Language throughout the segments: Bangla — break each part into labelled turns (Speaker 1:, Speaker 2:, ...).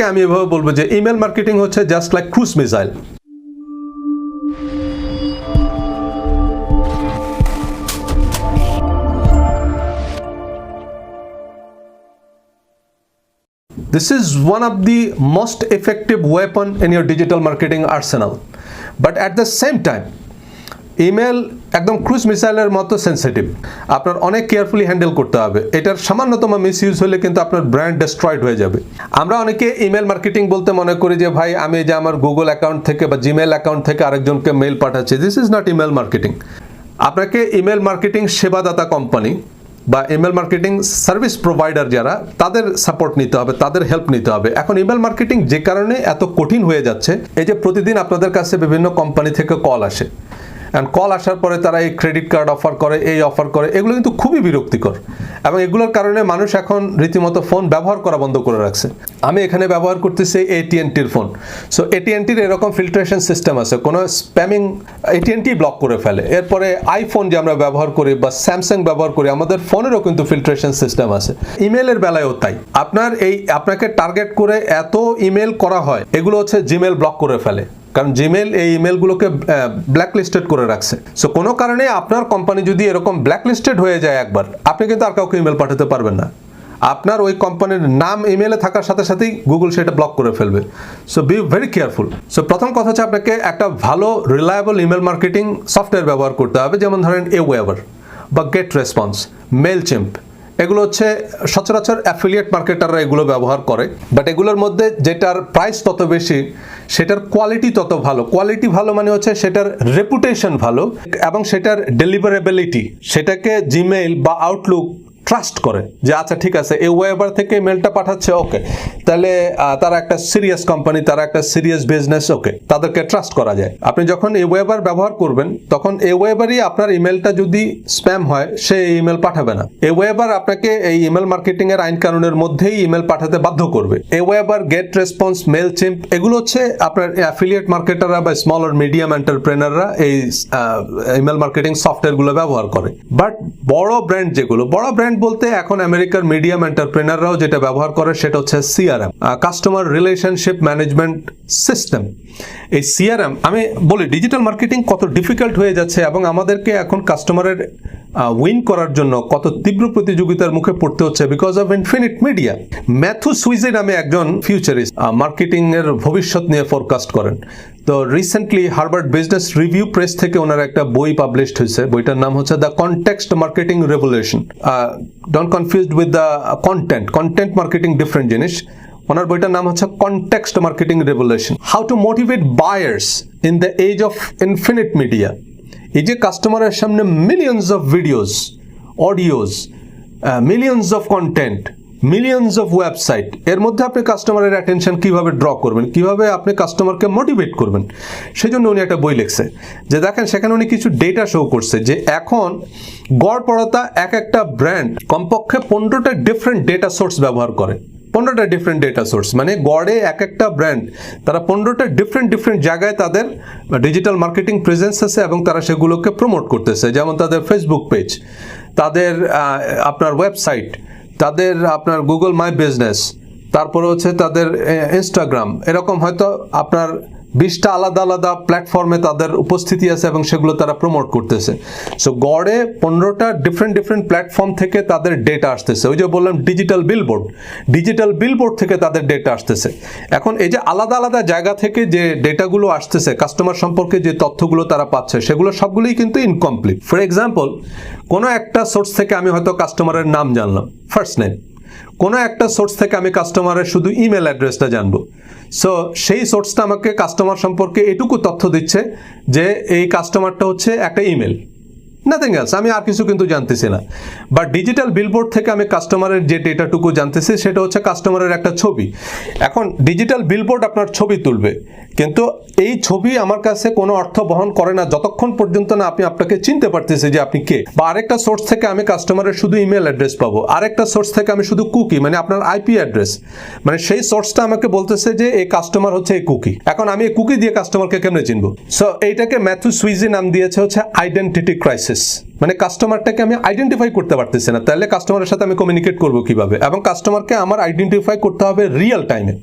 Speaker 1: আমি এভাবে বলবো যে ইমেল মার্কেটিং হচ্ছে just like cruise missile. This is one of the most effective weapon in your digital marketing arsenal. But at the same time, email একদম ক্রুজ মিসাইলের মতো সেন্সিটিভ, আপনার অনেক কেয়ারফুলি হ্যান্ডেল করতে হবে। এটার সামান্যতম মিসইউজ হলে কিন্তু আপনার ব্র্যান্ড ডেস্ট্রয়েড হয়ে যাবে। আমরা অনেকে ইমেল মার্কেটিং বলতে মনে করি যে ভাই আমি যে আমার গুগল অ্যাকাউন্ট থেকে বা জিমেল অ্যাকাউন্ট থেকে আরেকজনকে মেল পাঠাচ্ছি, this is not email marketing. আপনাকে ইমেল মার্কেটিং সেবাদাতা কোম্পানি বা ইমেল মার্কেটিং সার্ভিস প্রোভাইডার যারা, তাদের সাপোর্ট নিতে হবে, তাদের হেল্প নিতে হবে। এখন ইমেল মার্কেটিং যে কারণে এত কঠিন হয়ে যাচ্ছে, এই যে প্রতিদিন আপনাদের কাছে বিভিন্ন কোম্পানি থেকে কল আসে, অ্যান্ড কল আসার পরে তারা এই ক্রেডিট কার্ড অফার করে, এই অফার করে, এগুলো কিন্তু খুবই বিরক্তিকর। এবং এগুলোর কারণে মানুষ এখন রীতিমতো ফোন ব্যবহার করা বন্ধ করে রাখছে। আমি এখানে ব্যবহার করতেছি AT&Tর ফোন। সো AT&Tর এরকম ফিল্ট্রেশন সিস্টেম আছে, কোনো স্প্যামিং AT&T ব্লক করে ফেলে। এরপরে আইফোন যে আমরা ব্যবহার করি বা স্যামসাং ব্যবহার করি, আমাদের ফোনেরও কিন্তু ফিল্ট্রেশন সিস্টেম আছে। ইমেলের বেলায়ও তাই, আপনাকে টার্গেট করে এত ইমেল করা হয়, এগুলো হচ্ছে জিমেল ব্লক করে ফেলে, কারণ জিমেল এই ইমেলগুলোকে ব্ল্যাকলিস্টেড করে রাখছে। সো কোনো কারণে আপনার কোম্পানি যদি এরকম ব্ল্যাকলিস্টেড হয়ে যায় একবার, আপনি কিন্তু আর কাউকে ইমেল পাঠাতে পারবেন না। আপনার ওই কোম্পানির নাম ইমেলে থাকার সাথে সাথেই গুগল সেটা ব্লক করে ফেলবে। So be very careful. So প্রথম কথা হচ্ছে আপনাকে একটা ভালো রিলায়েবল ইমেল মার্কেটিং সফটওয়্যার ব্যবহার করতে হবে, যেমন ধরেন Aweber বা গেট রেসপন্স, মেলচিম্প। এগুলো হচ্ছে সচরাচর অ্যাফিলিয়েট মার্কেটাররা এগুলো ব্যবহার করে। বাট এগুলোর মধ্যে যেটার প্রাইস তত বেশি, সেটার কোয়ালিটি তত ভালো। কোয়ালিটি ভালো মানে হচ্ছে সেটার রেপুটেশন ভালো, এবং সেটার ডেলিভারেবিলিটি, সেটাকে জিমেইল বা আউটলুক ট্রাস্ট করে যে আচ্ছা ঠিক আছে, Aweber থেকে মেলটা পাঠাচ্ছে, ওকে, তাহলে তারা একটা সিরিয়াস কোম্পানি, তারা একটা সিরিয়াস বিজনেস, ওকে, তাদেরকে ট্রাস্ট করা যায়। আপনি যখন Aweber ব্যবহার করবেন, তখন Aweberই আপনার ইমেলটা যদি স্প্যাম হয়, সে ইমেল পাঠাবে না। Aweber আপনাকে এই ইমেল মার্কেটিং এর আইন কানুনের মধ্যেই ইমেল পাঠাতে বাধ্য করবে। Aweber, গেট রেসপন্স, মেলচিম্প, এগুলো হচ্ছে আপনার অ্যাফিলিয়েট মার্কেটাররা বা স্মল আর মিডিয়াম এন্টারপ্রেনাররা এই ইমেল মার্কেটিং সফটওয়্যারগুলো ব্যবহার করে। বাট বড় ব্র্যান্ড যেগুলো, বড় ব্র্যান্ড বলতে এখন আমেরিকার মিডিয়াম এন্টারপ্রেনাররাও যেটা ব্যবহার করে সেটা হচ্ছে CRM, customer relationship management system. এই CRM, আমি বলি ডিজিটাল মার্কেটিং কত ডিফিকাল্ট হয়ে যাচ্ছে, এবং আমাদেরকে এখন কাস্টমারের উইন করার জন্য কত তীব্র প্রতিযোগিতার মুখে পড়তে হচ্ছে because of infinite media. Matthew Sweezey নামে একজন ফিউচারিস্ট মার্কেটিং এর ভবিষ্যৎ নিয়ে ফোরকাস্ট করেন। তো recently Harvard Business Review Press থেকে ওনার একটা বই পাবলিশড হয়েছে। বইটার নাম হচ্ছে the context marketing revolution. Don't confused with the content marketing different জিনিস। ওনার বইটার নাম হচ্ছে context marketing revolution, how to motivate buyers in the age of infinite media. এই যে কাস্টমারের সামনে millions of videos, audios, millions of content, millions of website, এর মধ্যে আপনি কাস্টমারের অ্যাটেনশন কিভাবে ড্র করবেন, কিভাবে আপনি কাস্টমারকে মোটিভেট করবেন, সেই জন্য উনি একটা বই লিখছে। যে দেখেন, সেখানে উনি কিছু ডেটা শো করছে যে এখন গড়পড়তা একটা ব্র্যান্ড কমপক্ষে 15টা ডিফারেন্ট ডেটা সোর্স ব্যবহার করে। 15টা ডিফারেন্ট ডেটা সোর্স মানে গড়ে একটা ব্র্যান্ড, তারা 15টা ডিফারেন্ট জায়গায় তাদের ডিজিটাল মার্কেটিং প্রেজেন্স আছে, এবং তারা সেগুলোকে প্রমোট করতেছে। যেমন তাদের ফেসবুক পেজ, তাদের আপনার ওয়েবসাইট, তাদের আপনার গুগল মাই বিজনেস, তারপরে হচ্ছে তাদের ইনস্টাগ্রাম, এরকম হয়তো আপনার 20টা আলাদা আলাদা প্ল্যাটফর্মে তাদের উপস্থিতি আছে, এবং সেগুলো তারা প্রমোট করতেছে। সো গড়ে 15টা ডিফারেন্ট প্ল্যাটফর্ম থেকে তাদের ডেটা আসতেছে। ওই যে বললাম ডিজিটাল বিলবোর্ড থেকে তাদের ডেটা আসতেছে। এখন এই যে আলাদা আলাদা জায়গা থেকে যে ডেটাগুলো আসতেছে, কাস্টমার সম্পর্কে যে তথ্যগুলো তারা পাচ্ছে, সেগুলো সবগুলোই কিন্তু ইনকমপ্লিট। ফর এক্সাম্পল, কোনো একটা সোর্স থেকে আমি হয়তো কাস্টমারের নাম জানলাম, ফার্স্ট নেম। কোনো একটা সোর্স থেকে আমি কাস্টমারের শুধু ইমেল অ্যাড্রেসটা জানবো। সো সেই সোর্সটা আমাকে কাস্টমার সম্পর্কে এটুকু তথ্য দিচ্ছে যে এই কাস্টমারটা হচ্ছে একটা ইমেল, নাথিং এলস, আমি আর কিছু কিন্তু জানতেছি না। বাট ডিজিটাল বিলবোর্ড থেকে আমি কাস্টমারের যে ডেটাটুকু জানতেছি সেটা হচ্ছে কাস্টমারের একটা ছবি। এখন ডিজিটাল বিলবোর্ড আপনার ছবি তুলবে, কিন্তু এই ছবি আমার কাছে কোনো অর্থ বহন করে না যতক্ষণ পর্যন্ত না আপনি আপনাকে চিনতে পারতেছে যে আপনি কে। বা আরেকটা সোর্স থেকে আমি কাস্টমারের শুধু ইমেল অ্যাড্রেস পাবো, আরেকটা সোর্স থেকে আমি শুধু কুকি মানে আপনার IP অ্যাড্রেস, মানে সেই সোর্সটা আমাকে বলতেছে যে এই কাস্টমার হচ্ছে এই কুকি। এখন আমি এই কুকি দিয়ে কাস্টমারকে কেমনে চিনবো? সো এইটাকে ম্যাথু সুইজি নাম দিয়েছে হচ্ছে আইডেন্টিটি ক্রাইসিস। মানে কাস্টমারটাকে আমি আইডেন্টিফাই করতে পারতেছি না, তাহলে কাস্টমারের সাথে আমি কমিউনিকেট করবো কিভাবে? এবং কাস্টমারকে আমার আইডেন্টিফাই করতে হবে রিয়েল টাইমে,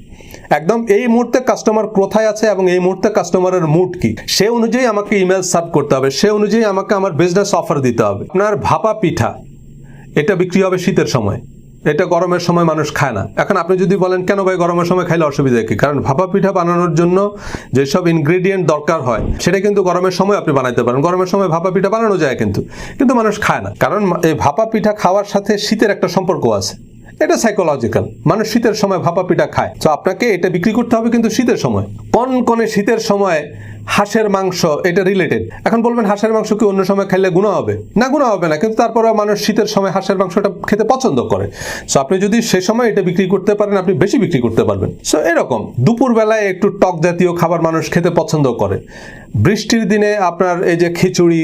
Speaker 1: একদম এই মুহূর্তে কাস্টমার কোথায় আছে এবং এই মুহূর্তে কাস্টমারের মুড কি, সে অনুযায়ী আমাকে ইমেল সার্ভ করতে হবে, সে অনুযায়ী আমাকে আমার বিজনেস অফার দিতে হবে। আপনার ভাপা পিঠা এটা বিক্রি হবে শীতের সময়, এটা গরমের সময় মানুষ খায় না। এখন আপনি যদি বলেন কেন ভাই গরমের সময় খাইলে অসুবিধা কি? কারণ ভাপা পিঠা বানানোর জন্য যেসব ইনগ্রেডিয়েন্ট দরকার হয় সেটা কিন্তু গরমের সময় আপনি বানাইতে পারেন। গরমের সময় ভাপা পিঠা বানানো যায়, কিন্তু মানুষ খায় না, কারণ এই ভাপা পিঠা খাওয়ার সাথে শীতের একটা সম্পর্ক আছে, এটা সাইকোলজিক্যাল। মানুষ শীতের সময় ভাপা পিঠা খায়, তো আপনাকে এটা বিক্রি করতে হবে কিন্তু শীতের সময়। কনকনে শীতের সময় হাঁসের মাংস এটা রিলেটেড। এখন বলবেন হাঁসের মাংস কি অন্য সময় খাইলে গুনাহ হবে? না, গুনাহ হবে না, কিন্তু তারপরে মানুষ শীতের সময় হাঁসের মাংসটা খেতে পছন্দ করে। সো আপনি যদি সে সময় এটা বিক্রি করতে পারেন, আপনি বেশি বিক্রি করতে পারবেন। সো এরকম দুপুরবেলায় একটু টক জাতীয় খাবার মানুষ খেতে পছন্দ করে। বৃষ্টির দিনে আপনার এই যে খিচুড়ি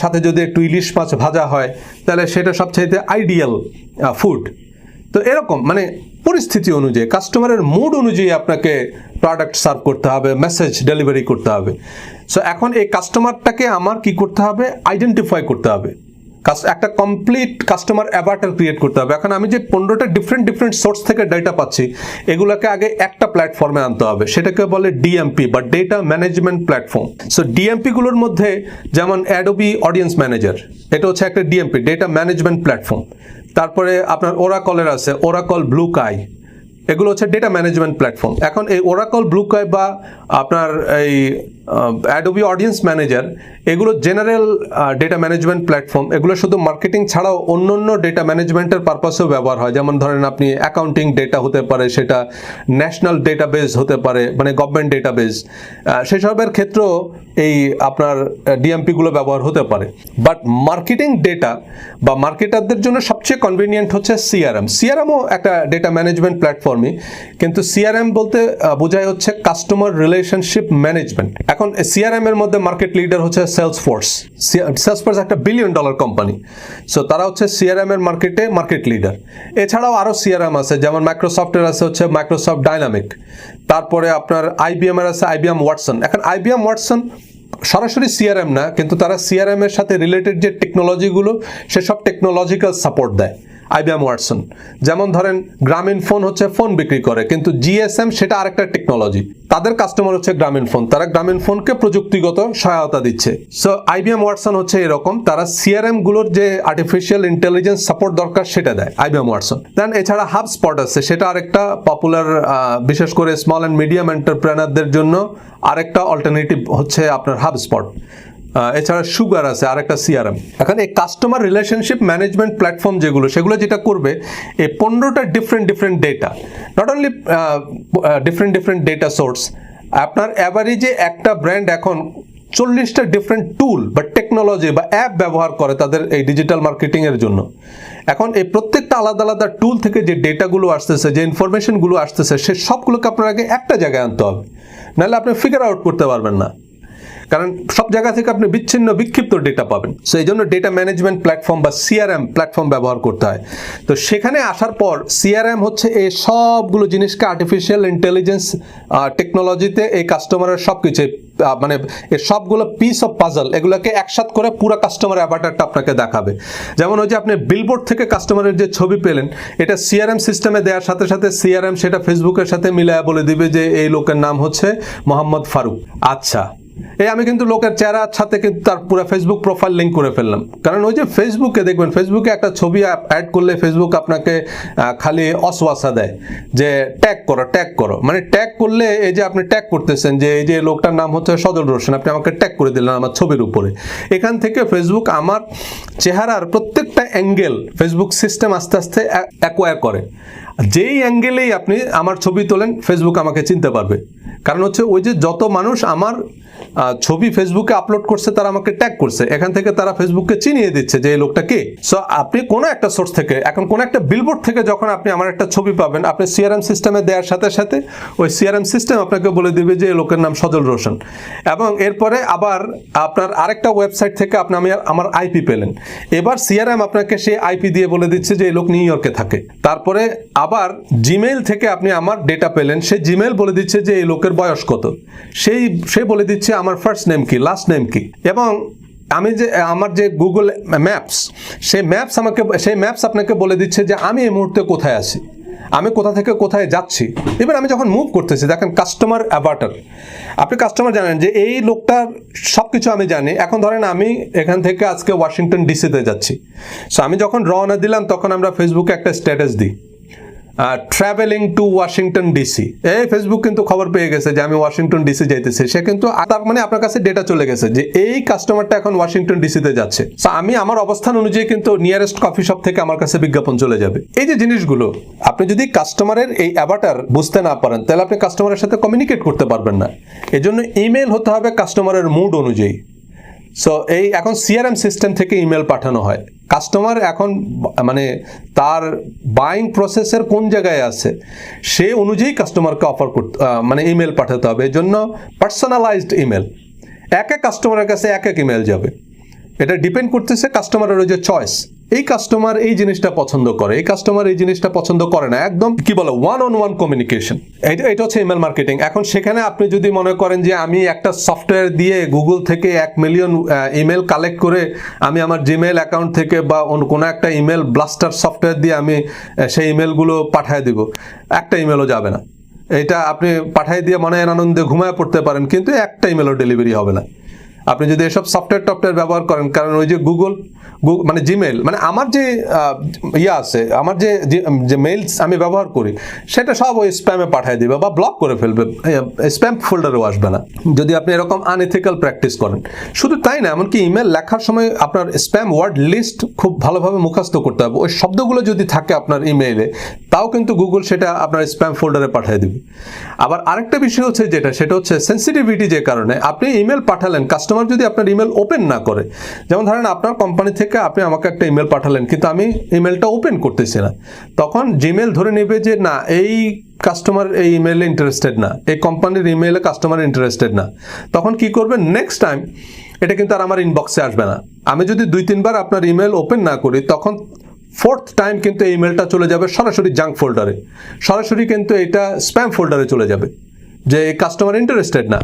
Speaker 1: সাথে যদি একটু ইলিশ মাছ ভাজা হয়, তাহলে সেটা সবচাইতে আইডিয়াল ফুড। তো এরকম মানে পরিস্থিতি অনুযায়ী, কাস্টমারের মুড অনুযায়ী আপনাকে প্রোডাক্ট সার্ভ করতে হবে, মেসেজ ডেলিভারি করতে হবে। সো এখন এই কাস্টমারটাকে আমার কি করতে হবে? আইডেন্টিফাই করতে হবে, একটা কমপ্লিট কাস্টমার অ্যাভাটার ক্রিয়েট করতে হবে। এখন আমি যে 15টা ডিফারেন্ট সোর্স থেকে ডেটা পাচ্ছি, এগুলোকে আগে একটা প্ল্যাটফর্মে আনতে হবে, সেটাকে বলে ডিএমপি বা data management platform. So DMP গুলোর মধ্যে যেমন অ্যাডোবি অডিয়েন্স ম্যানেজার, এটা হচ্ছে একটা ডিএমপি, ডেটা ম্যানেজমেন্ট প্ল্যাটফর্ম। তারপরে আপনার ওরাকলের আছে ওরাকল ব্লু কাই, এগুলো হচ্ছে ডেটা ম্যানেজমেন্ট প্ল্যাটফর্ম। এখন এই ওরাকল ব্লু কাই বা আপনার এই অ্যাডোবি অডিয়েন্স ম্যানেজার, এগুলো জেনারেল ডেটা ম্যানেজমেন্ট প্ল্যাটফর্ম। এগুলো শুধু মার্কেটিং ছাড়াও অন্য ডেটা ম্যানেজমেন্টের পারপাসেও ব্যবহার হয়। যেমন ধরেন আপনি অ্যাকাউন্টিং ডেটা হতে পারে, সেটা ন্যাশনাল ডেটাবেস হতে পারে, মানে গভর্নমেন্ট ডেটাবেস, সেসবের ক্ষেত্রেও এই আপনার ডিএমপিগুলো ব্যবহার হতে পারে। বাট মার্কেটিং ডেটা বা মার্কেটারদের জন্য সবচেয়ে কনভিনিয়েন্ট হচ্ছে সিআরএম। সিআরএমও একটা ডেটা ম্যানেজমেন্ট প্ল্যাটফর্মই, কিন্তু সিআরএম বলতে বোঝায় হচ্ছে কাস্টমার রিলেশনশিপ ম্যানেজমেন্ট। এখন সিআরএম এর মধ্যে মার্কেট লিডার হচ্ছে সেলসফোর্স। সেলসফোর্স একটা $1 বিলিয়ন কোম্পানি, সো তারা হচ্ছে সিআরএম এর মার্কেট লিডার। এছাড়াও আরও সিআরএম আছে, যেমন মাইক্রোসফটের আছে হচ্ছে মাইক্রোসফট ডাইনামিক, তারপরে আপনার আইবিএম এর আছে আইবিএম ওয়াটসন। এখন আইবিএম ওয়াটসন সরাসরি সিআরএম না, কিন্তু তারা সিআরএম এর সাথে রিলেটেড যে টেকনোলজিগুলো সেসব টেকনোলজিক্যাল সাপোর্ট দেয় আইবিএম ওয়াটসন। যেমন ধরেন গ্রামীণ ফোন হচ্ছে ফোন বিক্রি করে, কিন্তু জিএসএম সেটা আরেকটা টেকনোলজি, তাদের কাস্টমার হচ্ছে গ্রামীণ ফোন, তারা গ্রামীণ ফোনকে প্রযুক্তিগত সহায়তা দিচ্ছে। সো আইবিএম ওয়াটসন হচ্ছে এরকম, তারা সিআরএম গুলোর যে আর্টিফিশিয়াল ইন্টেলিজেন্স সাপোর্ট দরকার সেটা দেয় আইবিএম ওয়াটসন। দেন এছাড়া হাবস্পট আছে, সেটা আরেকটা পপুলার, বিশেষ করে স্মল অ্যান্ড মিডিয়াম এন্টারপ্রেনারদের জন্য আরেকটা অল্টারনেটিভ হচ্ছে আপনার হাবস্পট। এছাড়া সুগার আছে আরেকটা সিআরএম। এখন এই কাস্টমার রিলেশনশিপ ম্যানেজমেন্ট প্ল্যাটফর্ম সেগুলো যেটা করবে, এই 15টা different data, not only different data source. আপনার অ্যাভারেজে একটা ব্র্যান্ড এখন 40টা ডিফারেন্ট টুল বা টেকনোলজি বা অ্যাপ ব্যবহার করে তাদের এই ডিজিটাল মার্কেটিং এর জন্য। এখন এই প্রত্যেকটা আলাদা টুল থেকে যে ডেটাগুলো আসতেছে, যে ইনফরমেশনগুলো আসতেছে, সে সবগুলোকে আপনার আগে একটা জায়গায় আনতে হবে, নাহলে আপনি ফিগার আউট করতে পারবেন না, কারণ সব জায়গা থেকে আপনি বিক্ষিপ্ত ডেটা পাবেন। সো এই জন্য ডেটা ম্যানেজমেন্ট প্ল্যাটফর্ম বা সিআরএম প্ল্যাটফর্ম ব্যবহার করতে হয়। তো সেখানে আসার পর সিআরএম হচ্ছে এই সবগুলো জিনিসকে আর্টিফিশিয়াল ইন্টেলিজেন্স টেকনোলজিতে এই কাস্টমারের সব কিছু, মানে এই সবগুলো পিস অফ পাজল, এগুলোকে একসাথ করে পুরো কাস্টমার অ্যাভাটারটা আপনাকে দেখাবে। যেমন ওই যে আপনি বিলবোর্ড থেকে কাস্টমারের যে ছবি পেলেন, এটা সিআরএম সিস্টেমে দেওয়ার সাথে সাথে সিআরএম সেটা ফেসবুকের সাথে মিলায়া বলে দিবে যে এই লোকের নাম হচ্ছে মোহাম্মদ ফারুক। আচ্ছা, আমি কিন্তু লোকের চেহারার সাথে কিন্তু তার পুরো ফেসবুক প্রোফাইল লিঙ্ক করে ফেললাম। কারণ ওই যে ফেসবুকে দেখবেন, ফেসবুকে একটা ছবি অ্যাড করলে ফেসবুক আপনাকে খালি অসওয়াসা দেয় যে ট্যাগ করো, মানে ট্যাগ করলে এই যে আপনি ট্যাগ করতেছেন যে এই যে লোকটার নাম হচ্ছে সজল রোশন, আপনি আমাকে ট্যাগ করে দিলেন আমার ছবির উপরে। এখান থেকে ফেসবুক আমার চেহারার প্রত্যেকটা অ্যাঙ্গেল ফেসবুক সিস্টেম আস্তে আস্তে অ্যাকোয়ার করে। যেই অ্যাঙ্গেলেই আপনি আমার ছবি তোলেন, ফেসবুক আমাকে চিনতে পারবে। কারণ হচ্ছে ওই যে যত মানুষ আমার ছবি ফেসবুকে আপলোড করছে, তারা আমাকে ট্যাগ করছে, এখান থেকে তারা ফেসবুককে চিনিয়ে দিচ্ছে যে এই লোকটা কে। সো আপনি কোনো একটা সোর্স থেকে, এখন কোনো একটা বিলবোর্ড থেকে যখন আপনি আমার একটা ছবি পাবেন, আপনি সিআরএম সিস্টেমে দেওয়ার সাথে সাথে ওই সিআরএম সিস্টেম আপনাকে বলে দিবে যে এই লোকের নাম সজল রোশন। এবং এরপরে আবার আপনার আরেকটা ওয়েবসাইট থেকে আপনি আমার আইপি পেলেন, এবার সিআরএম আপনাকে সেই আইপি দিয়ে বলে দিচ্ছে যে এই লোক নিউ ইয়র্কে থাকে। তারপরে আবার জিমেইল থেকে আপনি আমার ডেটা পেলেন, সেই জিমেইল বলে দিচ্ছে যে এই লোকের বয়স কত, সে বলে দিচ্ছে আমার ফার্স্ট নেম কি, লাস্ট নেম কি। এবং আমি যে আমার যে গুগল ম্যাপস, সেই ম্যাপস আপনাকে বলে দিচ্ছে যে আমি এই মুহূর্তে কোথায় আছি, আমি কোথা থেকে কোথায় যাচ্ছি। এবার আমি যখন মুভ করতেছি, দেখেন কাস্টমার অ্যাভাটার, আপনি কাস্টমার জানেন যে এই লোকটার সব কিছু আমি জানি। এখন ধরেন আমি এখান থেকে আজকে ওয়াশিংটন ডিসিতে যাচ্ছি, সো আমি যখন রওনা দিলাম তখন আমরা ফেসবুকে একটা স্ট্যাটাস দিই, ট্রাভেলিং টু ওয়াশিংটন ডিসি। এই ফেসবুক কিন্তু খবর পেয়ে গেছে যে আমি ওয়াশিংটন ডিসি যাইতেছি, সে কিন্তু তার মানে আপনার কাছে ডেটা চলে গেছে যে এই কাস্টমারটা এখন ওয়াশিংটন ডিসিতে যাচ্ছে। সো আমি আমার অবস্থান অনুযায়ী কিন্তু নিয়ারেস্ট কফি শপ থেকে আমার কাছে বিজ্ঞাপন চলে যাবে। এই যে জিনিসগুলো, আপনি যদি কাস্টমারের এই অ্যাভাটার বুঝতে না পারেন তাহলে আপনি কাস্টমারের সাথে কমিউনিকেট করতে পারবেন না। এজন্য ইমেল হতে হবে কাস্টমারের মুড অনুযায়ী। সো এই এখন সিআরএম সিস্টেম থেকে ইমেল পাঠানো হয়। কাস্টমার এখন মানে তার বাইং প্রসেসের কোন জায়গায় আছে সে অনুযায়ী কাস্টমারকে অফার করতে মানে ইমেল পাঠাতে হবে। এই জন্য পার্সোনালাইজড ইমেল, এক এক কাস্টমারের কাছে এক এক ইমেল যাবে। এটা ডিপেন্ড করতেছে কাস্টমারের যে চয়েস। এই কাস্টমার এই জিনিসটা পছন্দ করে, এই কাস্টমার এই জিনিসটা পছন্দ করে না। একদম কি বলে ওয়ান অন ওয়ান কমিউনিকেশন, এটা হচ্ছে ইমেল মার্কেটিং। এখন সেখানে আপনি যদি মনে করেন যে আমি একটা সফটওয়্যার দিয়ে গুগল থেকে 1 মিলিয়ন ইমেল কালেক্ট করে আমি আমার জিমেল অ্যাকাউন্ট থেকে বা কোনো একটা ইমেল ব্লাস্টার সফটওয়্যার দিয়ে আমি সেই ইমেলগুলো পাঠিয়ে দিব, একটা ইমেলও যাবে না। এটা আপনি পাঠিয়ে দিয়ে মনে আনন্দে ঘুমায় পড়তে পারেন, কিন্তু একটা ইমেলও ডেলিভারি হবে না আপনি যদি এসব সফটওয়্যার ব্যবহার করেন। কারণ ওই যে গুগল মানে জিমেল মানে আমার যে আছে, আমার যে মেইলস আমি ব্যবহার করি সেটা সব ওই স্প্যামে পাঠিয়ে দিবে বা ব্লক করে ফেলবে, স্প্যাম ফোল্ডারেও আসবে না যদি আপনি এরকম আনএথিক্যাল প্র্যাকটিস করেন। শুধু তাই না, এমনকি ইমেল লেখার সময় আপনার স্প্যাম ওয়ার্ড লিস্ট খুব ভালোভাবে মুখস্থ করতে হবে। ওই শব্দগুলো যদি থাকে আপনার ইমেইলে, তাও কিন্তু গুগল সেটা আপনার স্প্যাম ফোল্ডারে পাঠিয়ে দিবে। আবার আরেকটা বিষয় হচ্ছে সেটা হচ্ছে সেন্সিটিভিটি, যে কারণে আপনি ইমেল পাঠালেন, কাস্টমার যদি আপনার ইমেল ওপেন না করে, যেমন ধরেন আপনার কোম্পানি থেকে আপনি আমাকে একটা ইমেল পাঠালেন কিন্তু আমি ইমেলটা ওপেন করতেছি না, তখন জিমেল ধরে নেবে যে না এই কাস্টমার এই ইমেইলে ইন্টারেস্টেড না, এই কোম্পানির ইমেইলে কাস্টমার ইন্টারেস্টেড না। তখন কি করবে, নেক্সট টাইম এটা কিন্তু আর আমার ইনবক্সে আসবে না। আমি যদি 2-3 বার আপনার ইমেল ওপেন না করি, তখন 4th টাইম কিন্তু এই ইমেলটা চলে যাবে সরাসরি জাঙ্ক ফোল্ডারে, সরাসরি কিন্তু এটা স্প্যাম ফোল্ডারে চলে যাবে যে এই কাস্টমার ইন্টারেস্টেড না।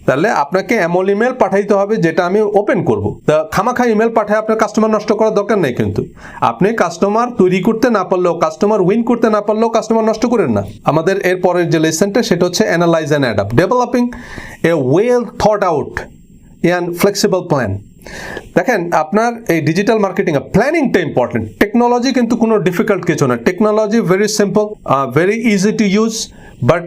Speaker 1: তাহলে আপনাকে এমন ইমেল পাঠাইতে হবে যেটা আমি ওপেন করব। তা খামাখা ইমেল পাঠায় আপনার কাস্টমার নষ্ট করার দরকার নেই। কিন্তু আপনি কাস্টমার তৈরি করতে না পারলেও, কাস্টমার উইন করতে না পারলেও কাস্টমার নষ্ট করেন না। আমাদের এর পরের যে লেসনটা সেটা হচ্ছে analyse and adapt, developing A well thought out and flexible plan. দেখেন আপনার এই ডিজিটাল মার্কেটিং এ প্ল্যানিংটা ইম্পর্টেন্ট। টেকনোলজি কিন্তু কোনো ডিফিকাল্ট কিছু না, technology very simple, very easy to use. But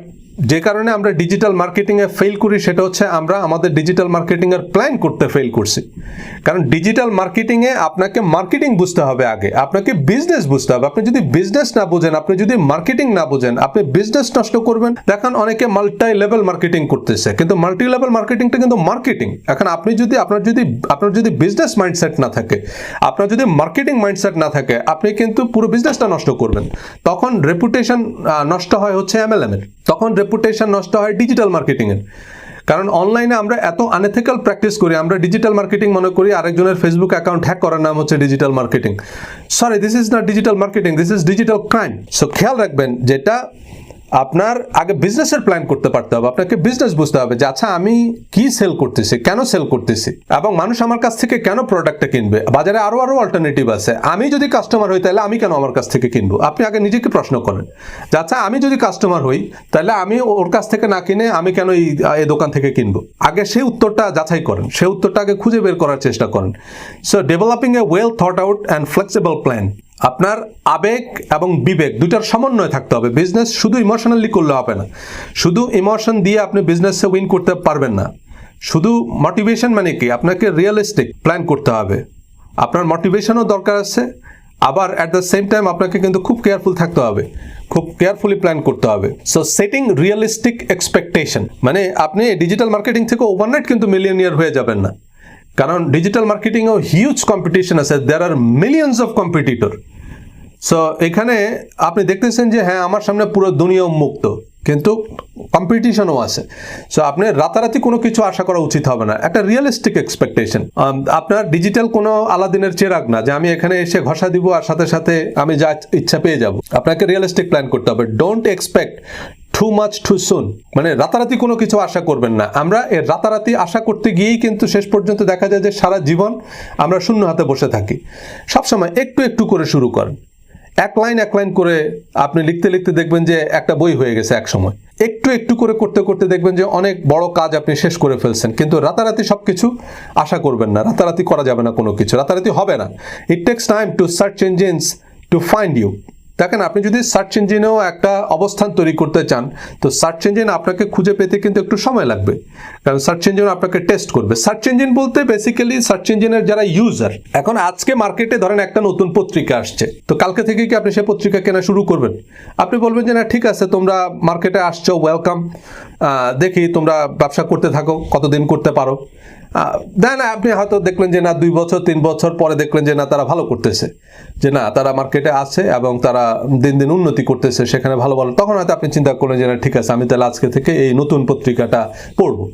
Speaker 1: যে কারণে আমরা ডিজিটাল মার্কেটিংয়ে ফেল করি সেটা হচ্ছে আমরা আমাদের ডিজিটাল মার্কেটিংয়ের প্ল্যান করতে ফেল করছি। কারণ ডিজিটাল মার্কেটিংয়ে আপনাকে মার্কেটিং বুঝতে হবে আগে, আপনাকে বিজনেস বুঝতে হবে। আপনি যদি বিজনেস না বুঝেন, আপনি যদি মার্কেটিং না বুঝেন, আপনি বিজনেস নষ্ট করবেন। দেখেন অনেকে মাল্টি লেভেল মার্কেটিং করতেছে, কিন্তু মাল্টি লেভেল মার্কেটিংটা কিন্তু মার্কেটিং। এখন আপনি যদি আপনার যদি বিজনেস মাইন্ডসেট না থাকে, আপনার যদি মার্কেটিং মাইন্ডসেট না থাকে, আপনি কিন্তু পুরো বিজনেসটা নষ্ট করবেন। তখন রেপুটেশন নষ্ট হয় হচ্ছে MLM এর, তখন রেপুটেশন নষ্ট হয় ডিজিটাল মার্কেটিং এর। কারণ অনলাইনে আমরা এত আনএথিক্যাল প্র্যাকটিস করি, আমরা ডিজিটাল মার্কেটিং মনে করি আরেকজনের ফেসবুক অ্যাকাউন্ট হ্যাক করার নাম হচ্ছে digital marketing. Sorry, this is not digital marketing, this is digital crime. So খেয়াল রাখবেন, যেটা আপনার আগে বিজনেসের প্ল্যান করতে পারতে হবে। আপনাকে বিজনেস বুঝতে হবে যে আচ্ছা আমি কি সেল করতেছি, কেন সেল করতেছি, এবং মানুষ আমার কাছ থেকে কেন প্রোডাক্টটা কিনবে। বাজারে আরো অল্টারনেটিভ আছে। আমি যদি কাস্টমার হই তাহলে আমি কেন আমার কাছ থেকে কিনবো? আপনি আগে নিজেকে প্রশ্ন করেন যে আচ্ছা আমি যদি কাস্টমার হই তাহলে আমি ওর কাছ থেকে না কিনে আমি কেন এই দোকান থেকে কিনবো? আগে সেই উত্তরটা যাচাই করেন, সেই উত্তরটা আগে খুঁজে বের করার চেষ্টা করেন। So developing A well thought out and flexible plan. আপনার আবেগ এবং বিবেক দুইটার সমন্বয় থাকতে হবে। বিজনেস শুধু ইমোশনালি করলে হবে না, শুধু ইমোশন দিয়ে আপনি বিজনেসে উইন করতে পারবেন না। শুধু মোটিভেশন মানে কি, আপনাকে রিয়েলিস্টিক প্ল্যান করতে হবে। আপনার মোটিভেশনও দরকার আছে, আবার অ্যাট দ্য সেম টাইম আপনাকে কিন্তু খুব কেয়ারফুল থাকতে হবে, খুব কেয়ারফুলি প্ল্যান করতে হবে। সো সেটিং রিয়েলিস্টিক এক্সপেকটেশন, মানে আপনি ডিজিটাল মার্কেটিং থেকে ওভারনাইট কিন্তু মিলিয়নিয়ার হয়ে যাবেন না। কারণ ডিজিটাল মার্কেটিংয়েও হিউজ কম্পিটিশন আছে, দেয়ার আর মিলিয়নস অফ কম্পিটিটর। সো এখানে আপনি দেখতেছেন যে হ্যাঁ আমার সামনে পুরো দুনিয়া উন্মুক্ত, কিন্তু কম্পিটিশনও আছে। সো আপনি রাতারাতি কোনো কিছু আশা করা উচিত হবে না, একটা রিয়েলিস্টিক এক্সপেকটেশন। আপনার ডিজিটাল কোনো আলাদিনের চেরাগ না যে আমি এখানে এসে ঘষা দিব আর সাথে সাথে আমি যা ইচ্ছা পেয়ে যাব। আপনাকে রিয়েলিস্টিক প্ল্যান করতে হবে। Don't expect too much too soon, মানে রাতারাতি কোনো কিছু আশা করবেন না। আমরা এর রাতারাতি আশা করতে গিয়েই কিন্তু শেষ পর্যন্ত দেখা যায় যে সারা জীবন আমরা শূন্য হাতে বসে থাকি। সবসময় একটু একটু করে শুরু করেন, এক লাইন করে আপনি লিখতে লিখতে দেখবেন যে একটা বই হয়ে গেছে এক সময়। একটু একটু করে করতে করতে দেখবেন যে অনেক বড় কাজ আপনি শেষ করে ফেলছেন। কিন্তু রাতারাতি সব কিছু আশা করবেন না, রাতারাতি করা যাবে না কোনো কিছু, রাতারাতি হবে না। It takes time to search engines to find you. দেখেন, আপনি যদি সার্চ ইঞ্জিনেও একটা অবস্থান তৈরি করতে চান, তো সার্চ ইঞ্জিন আপনাকে খুঁজে পেতে কিন্তু একটু সময় লাগবে, কারণ সার্চ ইঞ্জিন আপনাকে টেস্ট করবে। সার্চ ইঞ্জিন বলতে বেসিক্যালি সার্চ ইঞ্জিনের যারা ইউজার। এখন আজকে মার্কেটে ধরেন একটা নতুন পত্রিকা আসছে, তো কালকে থেকে কি আপনি সেই পত্রিকা কেনা শুরু করবেন? আপনি বলবেন যে না, ঠিক আছে, তোমরা মার্কেটে আসছো, ওয়েলকাম, দেখি তোমরা ব্যবসা করতে থাকো, কতদিন করতে পারো। দেন আপনি হয়তো দেখলেন যে না, 2 বছর 3 বছর পরে দেখলেন যে না, তারা ভালো করতেছে, যে না, তারা মার্কেটে আছে এবং তারা দিন দিন উন্নতি করতেছে, সেখানে ভালো ভালো। তখন হয়তো আপনি চিন্তা করলেন যে না, ঠিক আছে, আমি তাহলে আজকে থেকে এই নতুন পত্রিকাটা পড়বো,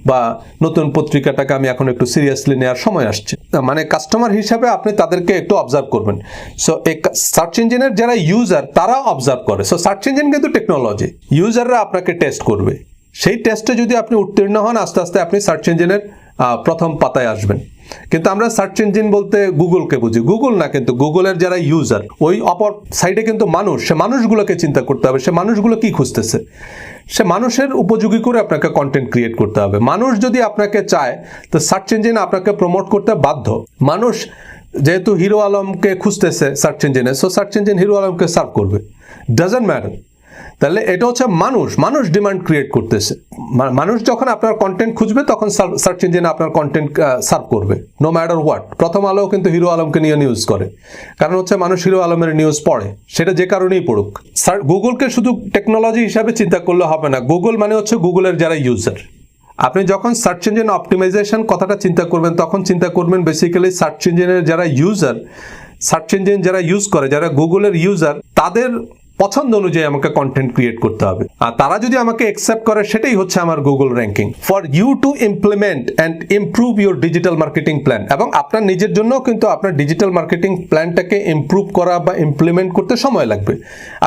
Speaker 1: বা নতুন পত্রিকাটাকে আমি এখন একটু সিরিয়াসলি নেওয়ার সময় আসছে। মানে কাস্টমার হিসাবে আপনি তাদেরকে একটু অবজার্ভ করবেন। সো এই সার্চ ইঞ্জিনের যারা ইউজার তারা অবজার্ভ করে। সো সার্চ ইঞ্জিন কিন্তু টেকনোলজি, ইউজাররা আপনাকে টেস্ট করবে। সেই টেস্টে যদি আপনি উত্তীর্ণ হন, আস্তে আস্তে আপনি সার্চ ইঞ্জিনের প্রথম পাতায় আসবেন। কিন্তু আমরা সার্চ ইঞ্জিন বলতে গুগলকে বুঝি, গুগল না, কিন্তু গুগলের যারা ইউজার, ওই অপর সাইডে কিন্তু মানুষ, সে মানুষগুলোকে চিন্তা করতে হবে, সে মানুষগুলো কি খুঁজতেছে, সে মানুষের উপযোগী করে আপনাকে কন্টেন্ট ক্রিয়েট করতে হবে। মানুষ যদি আপনাকে চায়, তো সার্চ ইঞ্জিন আপনাকে প্রমোট করতে বাধ্য। মানুষ যেহেতু হিরো আলমকে খুঁজতেছে সার্চ ইঞ্জিনে, সো সার্চ ইঞ্জিন হিরো আলমকে সার্ভ করবে, ডাজন্ট ম্যাটার। তাহলে এটা হচ্ছে মানুষ ডিমান্ড ক্রিয়েট করতেছে। মানুষ যখন আপনার কন্টেন্ট খুঁজবে, তখন সার্চ ইঞ্জিন আপনার কন্টেন্ট সার্ভ করবে, নো ম্যাটার হোয়াট। প্রথম আলো কিন্তু হিরো আলমকে নিয়ে নিউজ করে, কারণ হচ্ছে মানুষ হিরো আলমের নিউজ পড়ে, সেটা যে কারণেই পড়ুক। গুগলকে শুধু টেকনোলজি হিসাবে চিন্তা করলে হবে না। গুগল মানে হচ্ছে গুগলের যারা ইউজার। আপনি যখন সার্চ ইঞ্জিন অপটিমাইজেশন কথাটা চিন্তা করবেন, তখন চিন্তা করবেন বেসিক্যালি সার্চ ইঞ্জিনের যারা ইউজার, সার্চ ইঞ্জিন যারা ইউজ করে, যারা গুগলের ইউজার, তাদের পছন্দ অনুযায়ী আমাকে কন্টেন্ট ক্রিয়েট করতে হবে। আর তারা যদি আমাকে অ্যাকসেপ্ট করে, সেটাই হচ্ছে আমার Google ranking. For you to implement and improve your digital marketing plan, এবং আপনার নিজের জন্যও কিন্তু আপনার ডিজিটাল মার্কেটিং প্ল্যানটাকে ইমপ্রুভ করা বা ইমপ্লিমেন্ট করতে সময় লাগবে।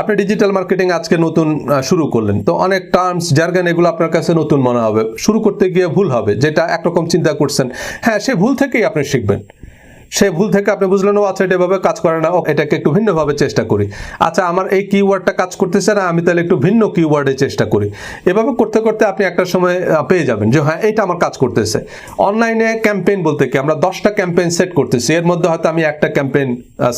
Speaker 1: আপনি ডিজিটাল মার্কেটিং আজকে নতুন শুরু করলেন, তো অনেক টার্মস জার্গন এগুলো আপনার কাছে নতুন মনে হবে, শুরু করতে গিয়ে ভুল হবে। যেটা একরকম চিন্তা করছেন, হ্যাঁ, সে ভুল থেকেই আপনি শিখবেন। সে ভুল থেকে আপনি বুঝলেন, ও আচ্ছা, এটা এভাবে কাজ করে না, এটাকে একটু ভিন্নভাবে চেষ্টা করি। আচ্ছা, আমার এই কিওয়ার্ডটা কাজ করতেছে না, আমি তাহলে একটু ভিন্ন কিওয়ার্ডে চেষ্টা করি। এভাবে করতে করতে আপনি একটা সময় পেয়ে যাবেন যে হ্যাঁ, এটা আমার কাজ করতেছে। অনলাইনে ক্যাম্পেইন বলতে কি, আমরা 10টা ক্যাম্পেইন সেট করতেছি, এর মধ্যে হয়তো আমি একটা ক্যাম্পেইন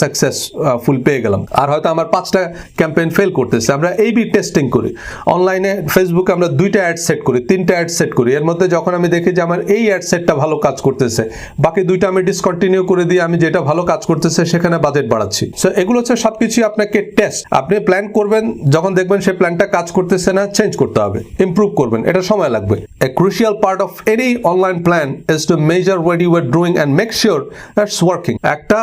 Speaker 1: সাকসেসফুল পেয়ে গেলাম, আর হয়তো আমার 5টা ক্যাম্পেইন ফেল করতেছে। আমরা A/B টেস্টিং করি। অনলাইনে ফেসবুকে আমরা 2টা অ্যাড সেট করি, 3টা অ্যাড সেট করি। এর মধ্যে যখন আমি দেখি যে আমার এই অ্যাড সেটটা ভালো কাজ করতেছে, বাকি 2টা আমি ডিসকন্টিনিউ করে দিয়ে আমি যেটা ভালো কাজ করতেছে সেখানে বাজেট বাড়াচ্ছি। সো এগুলো হচ্ছে সবকিছু আপনাকে টেস্ট। আপনি প্ল্যান করবেন, যখন দেখবেন সেই প্ল্যানটা কাজ করতেছে না, চেঞ্জ করতে হবে, ইমপ্রুভ করবেন, এটা সময় লাগবে। A crucial part of any online plan is to measure what you are doing and make sure that's working. একটা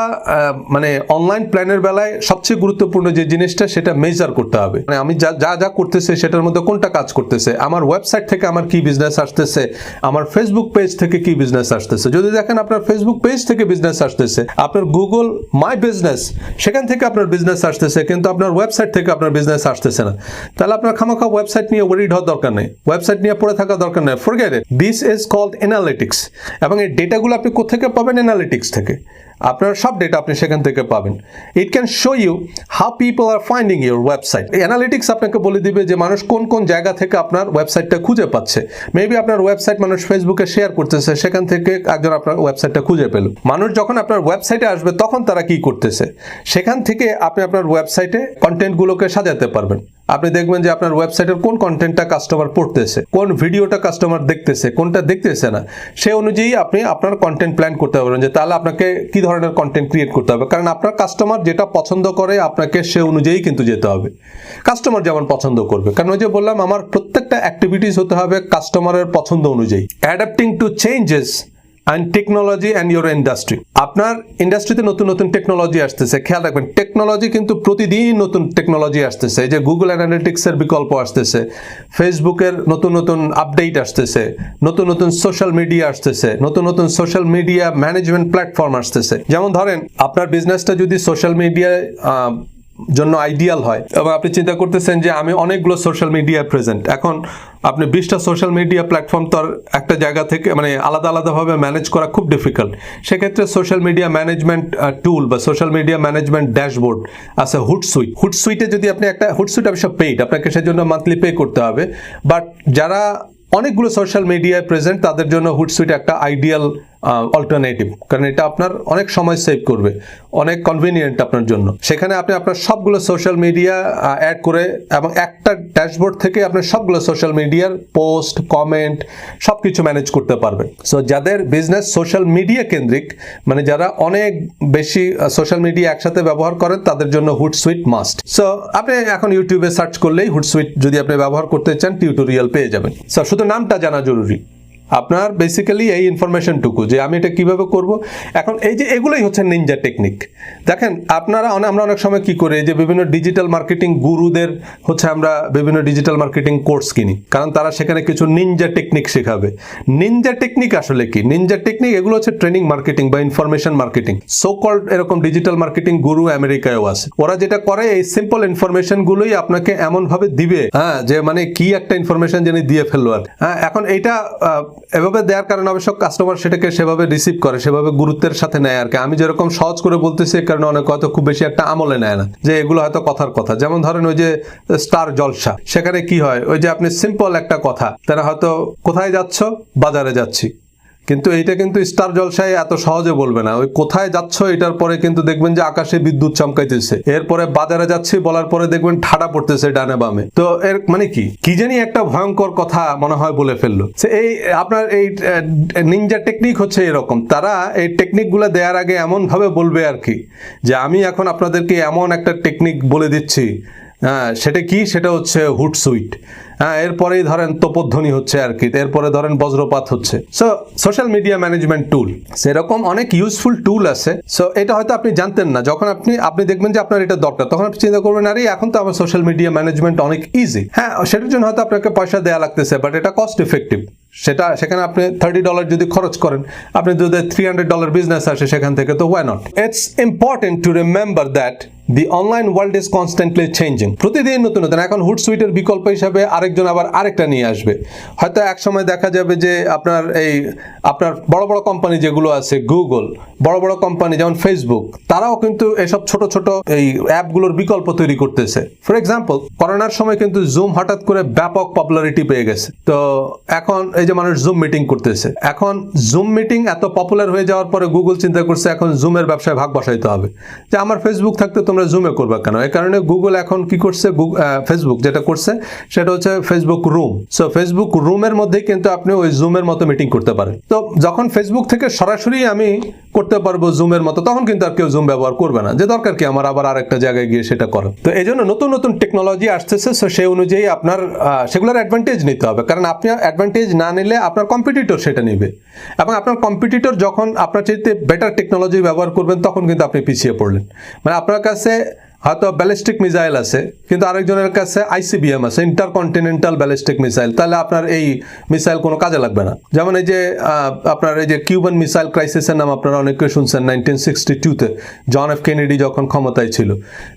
Speaker 1: মানে অনলাইন প্ল্যানের বেলায় সবচেয়ে গুরুত্বপূর্ণ যে জিনিসটা, সেটা মেজার করতে হবে। মানে আমি যা করতেছে সেটার মধ্যে কোনটা কাজ করতেছে, আমার ওয়েবসাইট থেকে আমার কি বিজনেস আসতেছে, আমার ফেসবুক পেজ থেকে কি বিজনেস আসতেছে। যদি দেখেন আপনার ফেসবুক পেজ থেকে বিজনেস আসতেছে, আপনার গুগল মাই বিজনেস সেখান থেকে আপনার বিজনেস আসতেছে, কিন্তু আপনার ওয়েবসাইট থেকে আপনার বিজনেস আসতেছে না, তাহলে আপনার খামাখা ওয়েবসাইট নিয়ে ওয়ারিড হওয়ার দরকার নেই, ওয়েবসাইট নিয়ে পড়ে থাকা দরকার নেই। Forget it, this is called analytics. এবং এই ডেটাগুলো আপনি কোথেকে পাবেন? অ্যানালিটিক্স থেকে। আপনার সব ডেটা আপনি সেখান থেকে পাবেন। It can show you how people are finding your website. Analytics আপনাকে বলে দিবে যে মানুষ কোন কোন জায়গা থেকে আপনার ওয়েবসাইটটা খুঁজে পাচ্ছে। মেবি আপনার ওয়েবসাইট মানুষ ফেসবুকে শেয়ার করতেছে, সেখান থেকে একজন আপনার ওয়েবসাইটটা খুঁজে পেল। মানুষ যখন আপনার ওয়েবসাইটে আসবে, তখন তারা কি করতেছে, সেখান থেকে আপনি আপনার ওয়েবসাইটে কন্টেন্টগুলোকে সাজাতে পারবেন। আপনি দেখবেন যে আপনার ওয়েবসাইটের কোন কন্টেন্টটা কাস্টমার পড়তেছে, কোন ভিডিওটা কাস্টমার দেখতেছে, কোনটা দেখতেছে না, সে অনুযায়ী আপনি আপনার কন্টেন্ট প্ল্যান করতে পারবেন যে তাহলে আপনাকে কি ধরনের কন্টেন্ট ক্রিয়েট করতে হবে। কারণ আপনার কাস্টমার যেটা পছন্দ করে, আপনাকে সে অনুযায়ী কিন্তু যেতে হবে। কাস্টমার যেমন পছন্দ করবে, কারণ ওই যে বললাম, আমার প্রত্যেকটা অ্যাক্টিভিটিস হতে হবে কাস্টমারের পছন্দ অনুযায়ী। Adapting to changes and technology and your industry. আপনার ইন্ডাস্ট্রিতে নতুন নতুন টেকনোলজি আসতেছে, খেয়াল রাখবেন। টেকনোলজি কিন্তু প্রতিদিন নতুন টেকনোলজি আসতেছে। এই যে গুগল অ্যানালিটিক্সের বিকল্প আসতেছে, ফেসবুকের নতুন নতুন আপডেট আসতেছে, নতুন নতুন সোশ্যাল মিডিয়া আসতেছে, নতুন নতুন সোশ্যাল মিডিয়া ম্যানেজমেন্ট প্ল্যাটফর্ম আসতেছে। যেমন ধরেন, আপনার বিজনেসটা যদি সোশ্যাল মিডিয়ায় জন্য আইডিয়াল হয়। এবং আপনি চিন্তা করতেছেন যে আমি অনেকগুলো সোশ্যাল মিডিয়া প্রেজেন্ট, এখন আপনি 20টা সোশ্যাল মিডিয়া প্ল্যাটফর্ম তো আর একটা জায়গা থেকে মানে আলাদা আলাদাভাবে ম্যানেজ করা খুব ডিফিকাল্ট। সেক্ষেত্রে সোশ্যাল মিডিয়া ম্যানেজমেন্ট টুল বা সোশ্যাল মিডিয়া ম্যানেজমেন্ট ড্যাশবোর্ড আছে হুটসুইট। হুটসুইটে যদি আপনি একটা, হুটসুইট অবশ্য পেইড, আপনাকে সেজন্য মান্থলি পে করতে হবে, বাট যারা অনেকগুলো সোশ্যাল মিডিয়ায় প্রেজেন্ট তাদের জন্য হুটসুইট একটা আইডিয়াল অল্টারনেটিভ, কারণ এটা আপনার অনেক সময় সেভ করবে, অনেক কনভিনিয়েন্ট আপনার জন্য। সেখানে আপনি আপনার সবগুলো সোশ্যাল মিডিয়া অ্যাড করে এবং একটা ড্যাশবোর্ড থেকে আপনার সবগুলো সোশ্যাল মিডিয়ার পোস্ট, কমেন্ট সব কিছু ম্যানেজ করতে পারবেন। সো যাদের বিজনেস সোশ্যাল মিডিয়া কেন্দ্রিক, মানে যারা অনেক বেশি সোশ্যাল মিডিয়া একসাথে ব্যবহার করেন, তাদের জন্য হুটসুইট মাস্ট। সো আপনি এখন ইউটিউবে সার্চ করলেই হুটসুইট যদি আপনি ব্যবহার করতে চান টিউটোরিয়াল পেয়ে যাবেন। সো শুধু নামটা জানা জরুরি, আপনার বেসিক্যালি এই ইনফরমেশনটুকু যে আমি এটা কিভাবে করব। এখন এই যে এগুলোই হচ্ছে নিনজা টেকনিক। দেখেন আপনারা আমরা অনেক সময় কি করি যে বিভিন্ন ডিজিটাল মার্কেটিং গুরুদের হচ্ছে আমরা বিভিন্ন ডিজিটাল মার্কেটিং কোর্স কিনি, কারণ তারা সেখানে কিছু নিনজা টেকনিক শেখাবে। নিনজা টেকনিক আসলে কি? নিনজা টেকনিক এগুলো হচ্ছে ট্রেনিং মার্কেটিং বা ইনফরমেশন মার্কেটিং। সো কল্ড এরকম ডিজিটাল মার্কেটিং গুরু আমেরিকায়ও আছে। ওরা যেটা করে এই সিম্পল ইনফরমেশন গুলোই আপনাকে এমন ভাবে দিবে, হ্যাঁ, যে মানে কি একটা ইনফরমেশন যিনি দিয়ে ফেললো আর। হ্যাঁ, এখন এইটা এভাবে দেওয়ার কারণে অবশ্য কাস্টমার সেটাকে সেভাবে রিসিভ করে, সেভাবে গুরুত্বের সাথে নেয় আর কি। আমি যেরকম সহজ করে বলতেছি এর কারণে অনেক হয়তো খুব বেশি একটা আমলে নেয় না, যে এগুলো হয়তো কথার কথা। যেমন ধরেন ওই যে স্টার জলসা, সেখানে কি হয়, ওই যে আপনি সিম্পল একটা কথা, তারা হয়তো কোথায় যাচ্ছ, বাজারে যাচ্ছি, কিন্তু এইটা কিন্তু স্টার জলসায় এত সহজে বলবে না। ওই কোথায় যাচ্ছ এটার পরে কিন্তু দেখবেন যে আকাশে বিদ্যুৎ চমকাইতেছে, এরপরে বাজারে যাচ্ছি বলার পরে দেখবেন ঠাডা পড়তেছে ডানে বামে। তো এর মানে কি জানি একটা ভয়ঙ্কর কথা মনে হয় বলে ফেললো। এই আপনার এই নিনজা টেকনিক হচ্ছে এরকম, তারা এই টেকনিক গুলো দেওয়ার আগে এমন ভাবে বলবে আর কি, যে আমি এখন আপনাদেরকে এমন একটা টেকনিক বলে দিচ্ছি, হ্যাঁ, সেটা কি, সেটা হচ্ছে হুটসুইট। হ্যাঁ, এরপরেই ধরেন তোপধ্বনি হচ্ছে আর কি, এরপরে ধরেন বজ্রপাত হচ্ছে। সো সোশ্যাল মিডিয়া ম্যানেজমেন্ট টুল, সেরকম অনেক ইউজফুল টুল আছে। সো এটা হয়তো আপনি জানতেন না, যখন আপনি দেখবেন যে আপনার এটা দরকার, তখন আপনি চিন্তা করবেন আরে এখন তো আমার সোশ্যাল মিডিয়া ম্যানেজমেন্ট অনেক ইজি। হ্যাঁ, সেটার জন্য হয়তো আপনাকে পয়সা দেওয়া লাগতেছে, বাট এটা কস্ট ইফেক্টিভ। সেখানে আপনি $30 যদি খরচ করেন, আপনি যদি $300 বিজনেস আসে সেখান থেকে, তো why not. It's important to remember that the online world is constantly changing. প্রতিদিন নতুন নতুন, এখন হুটসুইটের বিকল্প হিসাবে আরেকজন আবার আরেকটা নিয়ে আসবে। হয়তো এক সময় দেখা যাবে যে আপনার বড় বড় কোম্পানি যেগুলো আছে, গুগল, বড় বড় কোম্পানি যেমন ফেসবুক, তারাও কিন্তু এসব ছোট ছোট এই অ্যাপগুলোর বিকল্প তৈরি করতেছে। ফর এক্সাম্পল, করোনার সময় কিন্তু জুম হঠাৎ করে ব্যাপক পপুলারিটি পেয়ে গেছে। তো এখন এই যে মানুষ জুম মিটিং করতেছে, এখন জুম মিটিং এত পপুলার হয়ে যাওয়ার পরে গুগল চিন্তা করছে এখন জুমের ব্যবসায় ভাগ বসাইতে হবে, যে আমার ফেসবুক থাকতে তোমরা জুমে করবে কেন? এই কারণে গুগল এখন কি করছে, ফেসবুক যেটা করছে সেটা হচ্ছে ফেসবুক রুম। সো ফেসবুক রুমের মধ্যে কিন্তু আপনি ওই জুমের মতো মিটিং করতে পারেন। তো যখন ফেসবুক থেকে সরাসরি আমি করতে পারবো জুমের মতো, তখন কিন্তু আর কেউ জুম ব্যবহার করবে না, যে দরকার কি আমার আবার আরেকটা জায়গায় গিয়ে সেটা করা। তো এই জন্য নতুন নতুন টেকনোলজি আসতেছে, সো সেই অনুযায়ী আপনার সেগুলোর অ্যাডভান্টেজ নিতে হবে, কারণ আপনি অ্যাডভান্টেজ না নিলে আপনার কম্পিটিটর সেটা নেবে, এবং আপনার কম্পিটিটর যখন আপনার চাইতে বেটার টেকনোলজি ব্যবহার করবেন, তখন কিন্তু আপনি পিছিয়ে পড়লেন। মানে আপনার কাছে হয়তো ব্যালিস্টিক মিসাইল আছে, কিন্তু আরেকজনের কাছে ICBM আছে, ইন্টারকন্টিনেন্টাল ব্যালিস্টিক মিসাইল, তাহলে আপনার এই মিসাইল কোনো কাজে লাগবে না। যেমন এই যে আপনার এই যে কিউবান মিসাইল ক্রাইসিসের নাম আপনারা অনেকে শুনছেন, 1962-তে জন এফ কেনেডি যখন ক্ষমতায় ছিল,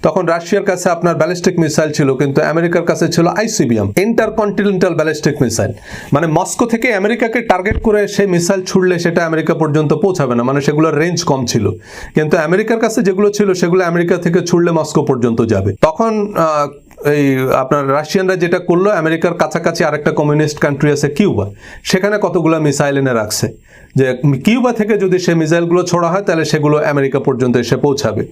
Speaker 1: তখন রাশিয়ার কাছে আপনার ব্যালিস্টিক মিসাইল ছিল, কিন্তু আমেরিকার কাছে ছিল ICBM, ইন্টারকন্টিনেন্টাল ব্যালিস্টিক মিসাইল। মানে মস্কো থেকে আমেরিকাকে টার্গেট করে সেই মিসাইল ছুড়লে সেটা আমেরিকা পর্যন্ত পৌঁছাবে না, মানে সেগুলোর রেঞ্জ কম ছিল। কিন্তু আমেরিকার কাছে যেগুলো ছিল সেগুলো আমেরিকা থেকে ছুড়লে মস্কো পর্যন্ত যাবে। তখন এই আপনার রাশিয়ানরা যেটা করলো, আমেরিকার কাছাকাছি আরেকটা কমিউনিস্ট কান্ট্রি আছে কিউবা, সেখানে কতগুলো মিসাইল এনে রাখছে, যে কিউবা থেকে যদি সেই মিসাইলগুলো ছোড়া হয় তাহলে সেগুলো আমেরিকা পর্যন্ত এসে পৌঁছাবে।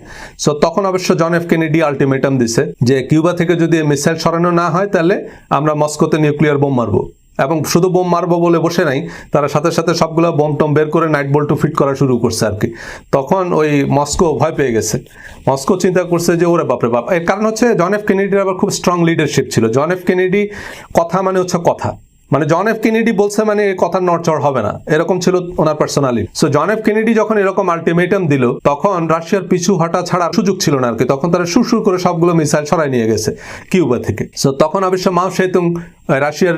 Speaker 1: সো তখন অবশ্য জন এফ কেনেডি আলটিমেটাম দিছে যে কিউবা থেকে যদি মিসাইল সরানো না হয় তাহলে আমরা মস্কোতে নিউক্লিয়ার বোম মারবো। এবং শুধু বোম মারবো বলে বসে নাই, তারা সাথে সাথে সবগুলো বোম টম বের করে নাইট বল্টু ফিট করা শুরু করছে আর কি। তখন ওই মস্কো ভয় পেয়ে গেছে, মস্কো চিন্তা করছে যে ওরে বাপরে বাপ। এর কারণ হচ্ছে জন এফ কেনেডির আবার খুব স্ট্রং লিডারশিপ ছিল। জন এফ কেনেডি কথা মানে হচ্ছে কথা, মানে জন এফ কেনেডি বলছে মানে কথার নড়চড় হবে না, এরকম ছিল ওনার personality. So John F Kennedy যখন এরকম আলটিমেটাম দিল, তখন রাশিয়ার পিছু হটা ছাড়া সুযোগ ছিল না আর কি। তখন তারা সুরসুর করে সবগুলো মিসাইল সরাই নিয়ে গেছে কিউবা থেকে। সো তখন অবশ্য মাও সেতুং, রাশিয়ার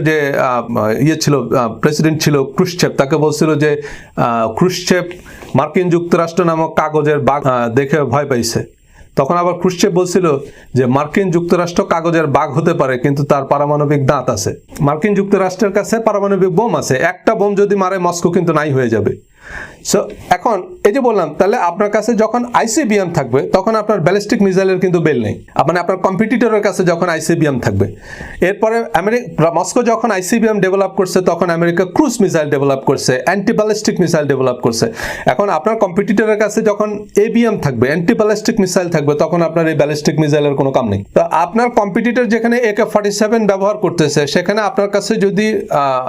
Speaker 1: যে ছিল প্রেসিডেন্ট ছিল ক্রুশ্চেভ, তাকে বলছিল যে ক্রুশ্চেভ মার্কিন যুক্তরাষ্ট্র নামক কাগজের বাঘ দেখে ভয় পাইছে। তখন আবার ক্রুশ্চেভ বলছিল যে মার্কিন যুক্তরাষ্ট্র কাগজের বাঘ হতে পারে কিন্তু তার পারমাণবিক দাঁত আছে। মার্কিন যুক্তরাষ্ট্রের কাছে পারমাণবিক বোম আছে, একটা বোম যদি মারে মস্কো কিন্তু নাই হয়ে যাবে। সো এখন এই যে বললাম, তাহলে আপনার কাছে যখন আইসিবিএম থাকবে তখন আপনার ব্যালিস্টিক মিসাইলের কিন্তু বেল নেই, মানে আপনার কম্পিটিটরের কাছে যখন আইসিবিএম থাকবে। এরপরে মস্কো যখন আইসিবিএম ডেভেলপ করছে তখন আমেরিকা ক্রুজ মিসাইল ডেভেলপ করছে, অ্যান্টি ব্যালিস্টিক মিসাইল ডেভেলপ করছে। এখন আপনার কম্পিটিটরের কাছে যখন এবিএম থাকবে, অ্যান্টি ব্যালিস্টিক মিসাইল থাকবে, তখন আপনার এই ব্যালিস্টিক মিসাইলের কোনো কাম নেই। তো আপনার কম্পিটিটর যেখানে AK-47 ব্যবহার করতেছে সেখানে আপনার কাছে যদি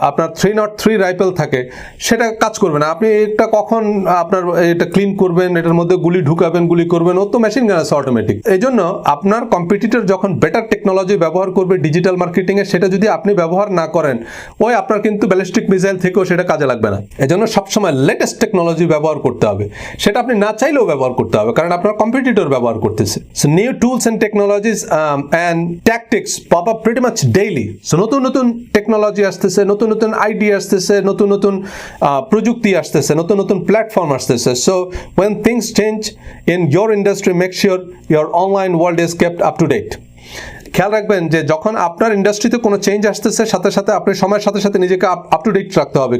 Speaker 1: আপনার 303 রাইফেল থাকে সেটা কাজ করবে না। আপনি এটা কখন আপনার এটা ক্লিন করবেন, এটার মধ্যে গুলি ঢুকাবেন, গুলি করবেন, ও তো মেশিন গান আছে অটোমেটিক। এই জন্য আপনার কম্পিটিটর যখন বেটার টেকনোলজি ব্যবহার করবে ডিজিটাল মার্কেটিং এ, সেটা যদি আপনি ব্যবহার না করেন, ওই আপনার কিন্তু ব্যালিস্টিক মিসাইল থেকেও সেটা কাজে লাগবে না। এজন্য সবসময় লেটেস্ট টেকনোলজি ব্যবহার করতে হবে, সেটা আপনি না চাইলেও ব্যবহার করতে হবে, কারণ আপনার কম্পিটিটর ব্যবহার করতেছে। So new tools and technologies and tactics pop up pretty much daily. So নতুন নতুন টেকনোলজি আসতেছে, নতুন নতুন আইডিয়া আসতেছে, নতুন নতুন প্রযুক্তি আসতেছে, নতুন নতুন প্ল্যাটফর্ম আসতেছে। So when things change in your industry, make sure your online world is kept up to date. খেয়াল রাখবেন যে যখন আপনার ইন্ডাস্ট্রিতে কোনো চেঞ্জ আসতেছে, সাথে সাথে আপনি সময়ের সাথে সাথে নিজেকে আপ টু ডেট রাখতে হবে।